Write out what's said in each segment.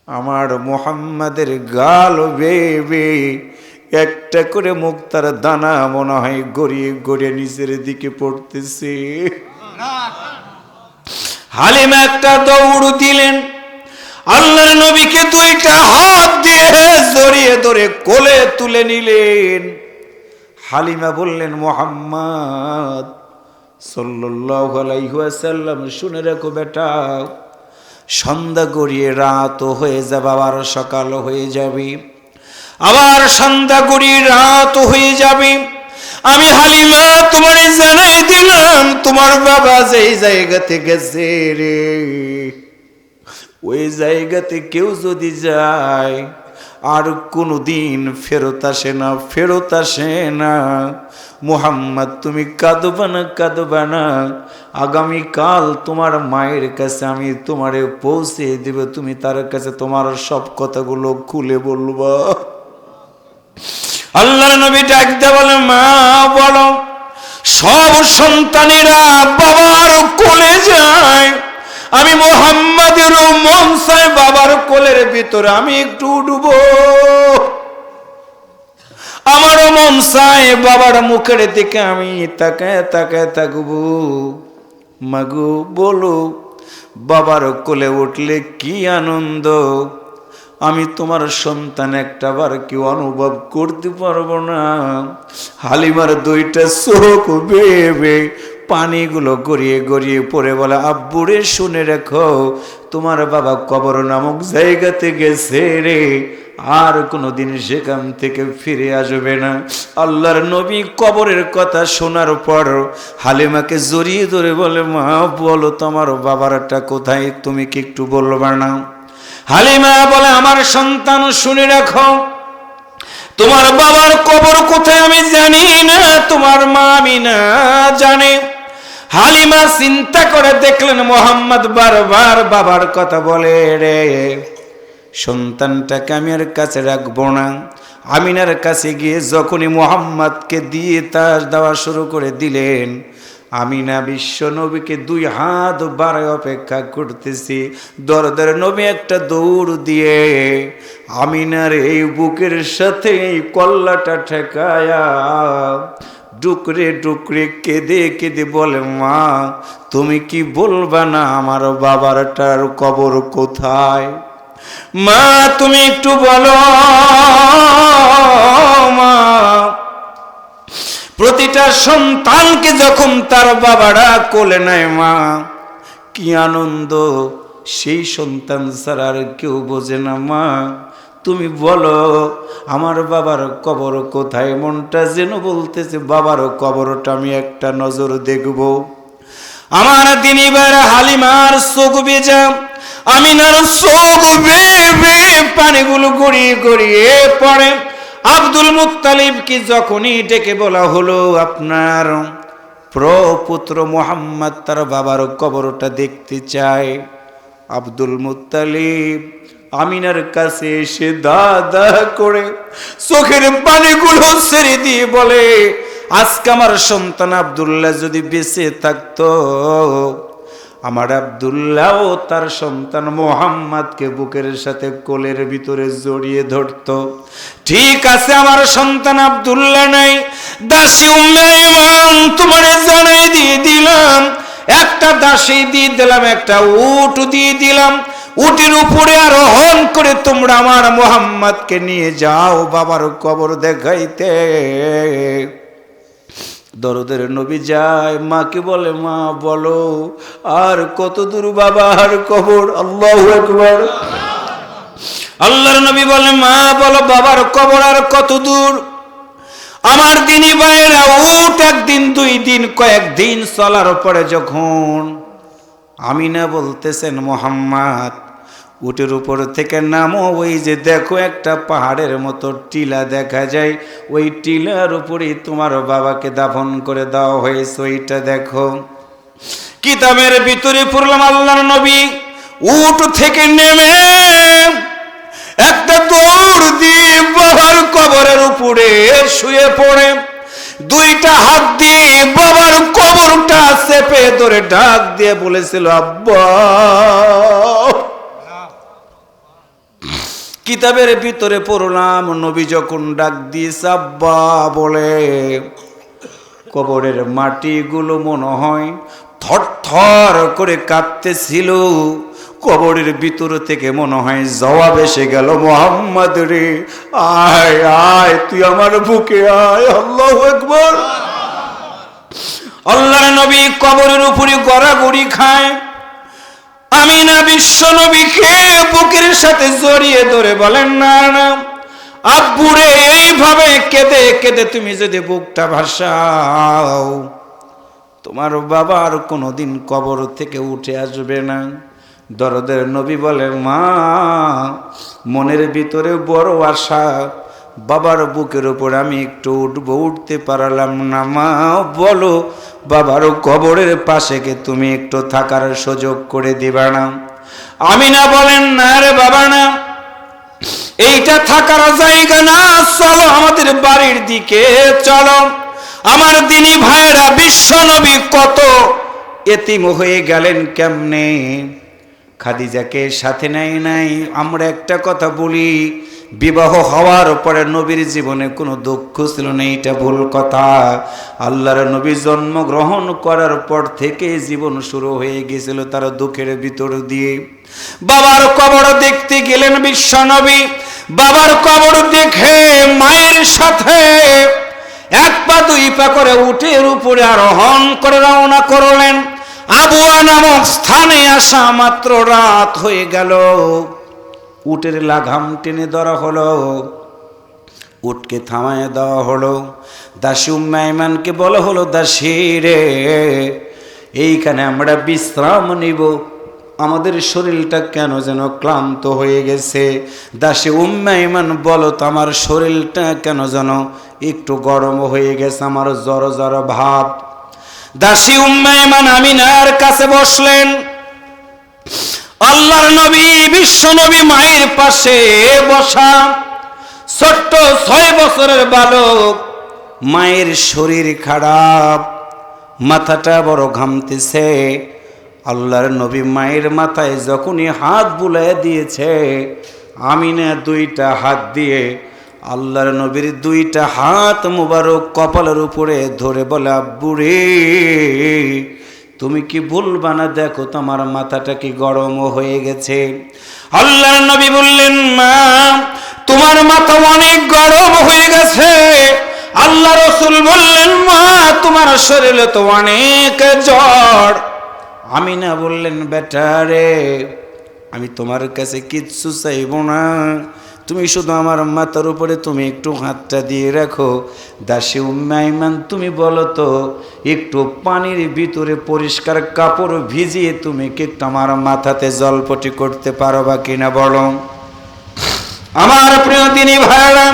আমার মুহাম্মাদের গাল বেবে একটা করে মুক্তার দানা মনে হয় গড়িয়ে গড়িয়ে নিচের দিকে পড়তেছে। হালিমা একটা দৌড় দিলেন, আল্লাহর নবীকে দুইটা হাত দিয়ে জড়িয়ে ধরে কোলে তুলে নিলেন। হালিমা বললেন, মুহাম্মদ সাল্লাল্লাহু আলাইহি ওয়াসাল্লাম, শুনে রাখো বেটা, সন্ধ্যা গড়িয়ে রাত হয়ে যাবে, আবার সকাল হয়ে যাবে, আবার সন্ধ্যা গড়িয়ে রাত হয়ে যাবে। আমি হালিমা তোমার জানাই দিলাম, তোমার বাবা যেই জায়গাতে গেছে রে, ওই জায়গাতে কেউ যদি যায় আর কোনোদিন ফেরত আসে না, ফেরত আসে না। মুহাম্মদ তুমি কাঁদবা না, কাঁদবা না, আগামীকাল তোমার মায়ের কাছে আমি তোমারে পৌঁছে দেব, তুমি তার কাছে তোমার সব কথাগুলো খুলে বলবা। আল্লাহর নবী ডাক দিয়ে বলে, মা বলো, সব সন্তানেরা বাবার কোলে যায়, আমি মুহাম্মাদেরও মন চায় বাবার কোলের ভিতরে আমি একটু ডুবো, আমারও মন চায় বাবার মুখের দিকে আমি তাকায় তাকায় থাকবো। মাগো বলো, বাবার কোলে উঠলে কি আনন্দ আমি তোমার সন্তান একটাবার কি অনুভব করতে পারবো না। হালিমার দুইটা চোখ বেয়ে পানিগুলো গড়িয়ে গড়িয়ে পড়ে বলে, আব্বুরে শুনে রেখো, তোমার বাবা কবর নামক জায়গাতে গেছে রে, আর কোনোদিন সেখান থেকে ফিরে আসবে না। আল্লাহর নবী কবরের কথা শোনার পর হালিমাকে জড়িয়ে ধরে বলে, মা বলো তোমার বাবারটা কোথায়, তুমি কি একটু বলবা না? হালিমা বলে, আমার সন্তান শুনে রাখো, তোমার বাবার কবর কোথায় আমি জানি না, তোমার মা আমিনা জানে। হালিমা চিন্তা করে দেখলেন মুহাম্মদ বারবার বাবার কথা বলে রে, সন্তানটাকে আমি আর কাছে রাখবো না। আমিনার কাছে গিয়ে যখনই মুহাম্মদকে দিয়ে তার দেওয়া শুরু করে দিলেন, আমিনা বিশ্ব নবীকে দুই হাত বাড়ায় অপেক্ষা করতেছি। দরদের নবী একটা দৌড় দিয়ে আমিনার এই বুকের সাথে এই কল্লাটা ঠেকায়া ডুকরে ডুকরে কেঁদে কেঁদে বলে, মা তুমি কি বলবা না আমার বাবারটার কবর কোথায়? মা তুমি একটু বলো মা। প্রতিটা সন্তানকে যখন তার বাবারা কোলে নেয় মা, কি আনন্দ সেই সন্তান ছাড়া আর কেউ বোঝে না। মা তুমি বলো আমার বাবার কবর কোথায়? মনটা যেন বলতেছে বাবার কবরটা আমি একটা নজর দেখব। আমার দিনী বের হালিমার চোখ বেজা, আমিনার চোখ বেয়ে পানিগুলো গড়িয়ে গড়িয়ে পড়ে। আব্দুল মুত্তালিবকে যখনই ডেকে বলা হলো, আপনার প্রপুত্র মুহাম্মদ তার বাবার কবরটা দেখতে চায়, আব্দুল মুত্তালিব আমিনার কাছে এসে দাদা করে চোখের পানিগুলো ছেড়ে দিয়ে বলে, আজকে আমার সন্তান আব্দুল্লাহ যদি বেঁচে থাকতো, আমার আব্দুল্লাহ ও তার সন্তান মুহাম্মদকে বুকের সাথে কোলের ভিতরে জড়িয়ে ধরতো। ঠিক আছে, আমার সন্তান আব্দুল্লাহ নাই, দাসী উম্মে আইমান তোমারে জানাই দিয়ে দিলাম, একটা দাসী দিয়ে দিলাম, একটা উট দিয়ে দিলাম, উটের উপরে আরোহণ করে তোমরা আমার মুহাম্মদকে নিয়ে যাও বাবার কবর দেখাইতে। দরদের নবী যায়, মাকে বলে, মা বলো আর কত দূর বাবার কবর? আল্লাহু আকবার। আল্লাহর নবী বলে, মা বলো বাবার কবর আর কত দূর? আমার দিনী ভাইয়েরা, উট একদিন দুই দিন কয়েকদিন চলার পরে যখন আমিনা বলতেছেন, মুহাম্মদ উটের উপর থেকে নামো, ওই যে দেখো একটা পাহাড়ের মতো টিলা দেখা যায়, ওই টিলার উপরেই তোমার বাবাকে দাফন করে দেওয়া হয়েছে, ওইটা দেখো। কিতাবের ভিতরে পড়লাম আল্লাহর নবী উট থেকে নেমে একটা দৌড় দিয়ে বাবার কবরের উপরে শুয়ে পড়ে, দুইটা হাত দিয়ে বাবার কবরটা চেপে ধরে ডাক দিয়ে বলেছিল, আব্বা কিতাবের ভিতরে পড়লাম নবী যখন ডাক দিয়েছে আব্বা বলে, কবরের মাটিগুলো মনে হয় থরথর করে কাঁপতেছিল। কবরের ভিতর থেকে মনে হয় জবাব এসে গেল, মোহাম্মদ রে আয় আয়, তুই আমার বুকে আয়। আল্লাহু আকবার। আল্লাহর নবী কবরের উপরে গড়াগড়ি খায়। আমিনা বিশ্ব নবীকে বুকের সাথে জড়িয়ে ধরে বলেন, না না আব্বুরে, এইভাবে কেঁদে কেঁদে তুমি যদি বুকটা ভাসাও, তোমার বাবা আর কোনোদিন কবর থেকে উঠে আসবে না। দরদের নবী বলে, মা মনের ভিতরে বড় আশা, বাবার বুকের উপর আমি একটু উঠবো, উঠতে পারলাম না। মা বলো, বাবার কবরের পাশে কে তুমি একটু থাকার সুযোগ করে দিবা না? আমিনা বলেন, না রে বাবা না, এইটা থাকার জায়গা না, চলো আমাদের বাড়ির দিকে চলো। আমার দিনী ভাইরা, বিশ্ব নবী কত এতিম হয়ে গেলেন কেমনে, খাদিজাকে সাথে নেয় নাই। আমরা একটা কথা বলি, বিবাহ হওয়ার পরে নবীর জীবনে কোনো দুঃখ ছিল না, এটা ভুল কথা। আল্লাহর নবী জন্মগ্রহণ করার পর থেকে জীবন শুরু হয়ে গেছিল তার দুঃখের ভিতর দিয়ে। বাবার কবর দেখতে গেলেন বিশ্ব নবী। বাবার কবর দেখে মায়ের সাথে এক পা দুই পা করে উটের উপরে আরোহণ করে রওনা করলেন। আবুয়া নামক স্থানে আসা মাত্র রাত হয়ে গেল। উটের লাগাম টেনে ধরা হলো, উটকে থামায় দেওয়া হলো। দাসী উম্মে আইমানকে বলা হলো, দাসী রে, এইখানে আমরা বিশ্রাম নিব, আমাদের শরীরটা কেন যেন ক্লান্ত হয়ে গেছে। দাসী উম্মে আইমান বলো তো, আমার শরীরটা কেন যেন একটু গরম হয়ে গেছে, আমার জ্বর জ্বর ভাব। দাসী উম্মে আইমান আমিনার কাছে বসলেন। আল্লাহর নবী বিশ্ব নবী মায়ের পাশে বসা। ছোট্ট 6 বছরের বালক, মায়ের শরীর খারাপ, মাথাটা বড় ঘামতেছে। আল্লাহর নবী মায়ের মাথায় যখনই হাত বুলাইয়া দিয়েছে, আমিনা 2টা হাত দিয়ে আল্লাহর নবীর 2টা হাত মুবারক কপালের উপরে ধরে বলে, আব্বুরে তুমি কি বলবা না, দেখো তোমার মাথাটা কি গরম হয়ে গেছে। আল্লাহর নবী বললেন, মা তোমার মাথা অনেক গরম হয়ে গেছে। আল্লাহ রাসূল বললেন, মা তোমার শরীরে তো অনেক জ্বর। আমিনা বললেন, বেটা রে, আমি তোমার কাছে কিচ্ছু চাইব না, তুমি শুধু আমার মাথার উপরে তুমি একটু হাতটা দিয়ে রাখো। দাসী উম্মে আইমান, তুমি বলো তো, একটু পানির ভিতরে পরিষ্কার কাপড় ভিজিয়ে তুমি কি একটু আমার মাথাতে জলপটি করতে পারো বা কিনা বলো। আমার প্রিয় দিনী ভাইরা,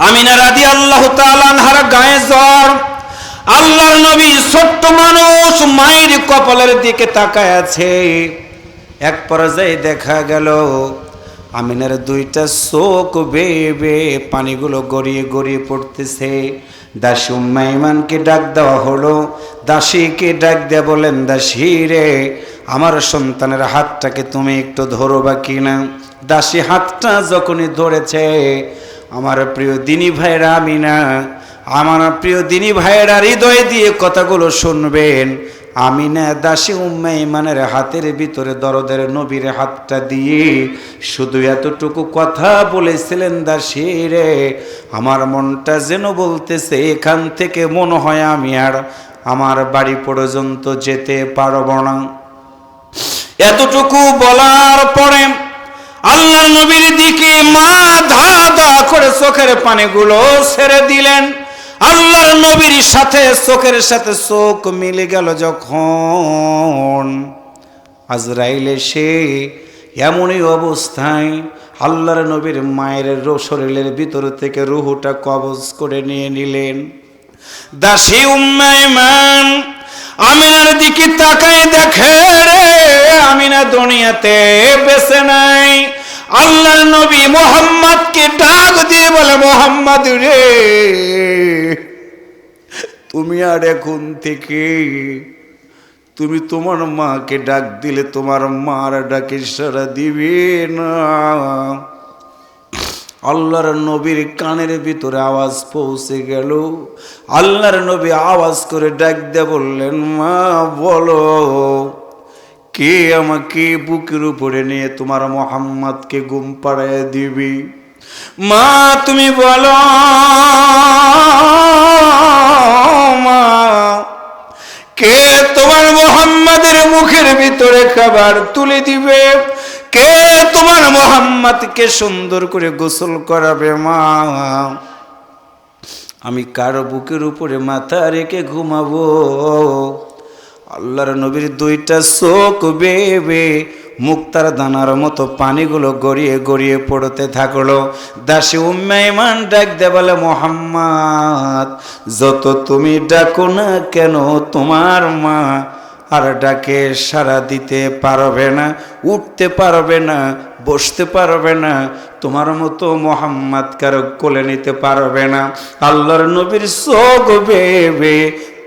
আমিনা রাদিয়াল্লাহু তাআলা আনহার গায়ে জ্বর। আল্লাহর নবী ছোট্ট মানুষ মায়ের কপালের দিকে তাকায় আছে। এক পর্যায়ে দেখা গেল আমিনার 2টা চোখ বেয়ে বেয়ে পানিগুলো গড়িয়ে গড়িয়ে পড়তেছে। দাসী উম্মে আইমানকে ডাক দেওয়া হলো। দাসীকে ডাক দিয়ে বলেন, দাসী রে, আমার সন্তানের হাতটাকে তুমি একটু ধরো বা কিনা। দাসী হাতটা যখনই ধরেছে, আমার প্রিয় দিনী ভাইরা, আমিনা, আমার প্রিয় দিনী ভাইয়েরা, হৃদয় দিয়ে কথাগুলো শুনবেন। আমিনা দাসী উম্মে আইমানের হাতের ভিতরে দরদের নবীর হাতটা দিয়ে শুধু এতটুকু কথা বলেছিলেন, দাসী রে, আমার মনটা যেন বলতেছে এখান থেকে মনে হয় আমি আর আমার বাড়ি পর্যন্ত যেতে পারব না। এতটুকু বলার পরে আল্লাহর নবীর দিকে মা ধা ধা করে চোখের পানিগুলো ছেড়ে দিলেন। আল্লাহর নবীর সাথে চোখের সাথে চোখ মিলে গেল যখন, আজরাইল এসে এমনই অবস্থায় আল্লাহর নবীর মায়ের শরীরের ভিতর থেকে রুহটা কবজ করে নিয়ে নিলেন। দাসী উম্মে আইমান আমিনার দিকে তাকায় দেখে, রে আমিনা দুনিয়াতে বেঁচে নাই। আল্লাহর নবী মুহাম্মদকে ডাক দিয়ে বলে, মুহাম্মদ রে, তুমি আর এখন থেকে তুমি তোমার মাকে ডাক দিলে তোমার মার ডাকে সাড়া দিবে না। আল্লাহর নবীর কানের ভিতরে আওয়াজ পৌঁছে গেল। আল্লাহর নবী আওয়াজ করে ডাক দিয়ে বললেন, মা বলো, কে আমাকে বুকের উপরে নিয়ে তোমার মুহাম্মদকে ঘুম পাড়ায় দিবি? মা তুমি বলো মা, কে তোমার মুহাম্মাদের মুখের ভিতরে খাবার তুলে দিবে? কে তোমার মুহাম্মদকে সুন্দর করে গোসল করাবে? মা আমি কার বুকের উপরে মাথা রেখে ঘুমাবো? আল্লাহর নবীর দুইটা চোখ বেবে মুক্তার দানার মতো পানিগুলো গড়িয়ে গড়িয়ে পড়তে থাকলো। দাসী উম্মে ঈমান ডাক দে বলে, মুহাম্মদ যত তুমি ডাকো না কেন তোমার মা আর ডাকে সাড়া দিতে পারবে না, উঠতে পারবে না, বসতে পারবে না, তোমার মতো মুহাম্মদ কারো কোলে নিতে পারবে না। আল্লাহর নবীর চোখ বেবে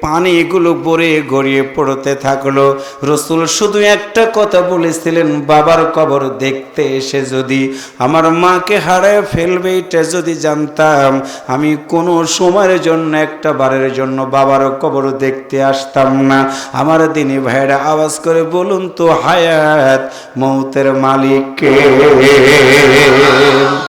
পানিগুলো বরে গড়িয়ে পড়তে থাকলো। রসুল শুধু একটা কথা বলেছিলেন, বাবার কবর দেখতে এসে যদি আমার মাকে হারায় ফেলবে এটা যদি জানতাম, আমি কোনো সময়ের জন্য একটা বারের জন্য বাবার কবর দেখতে আসতাম না। আমার দিনী ভাইরা আওয়াজ করে বলুন তো, হায়াত মৌতের মালিক কে?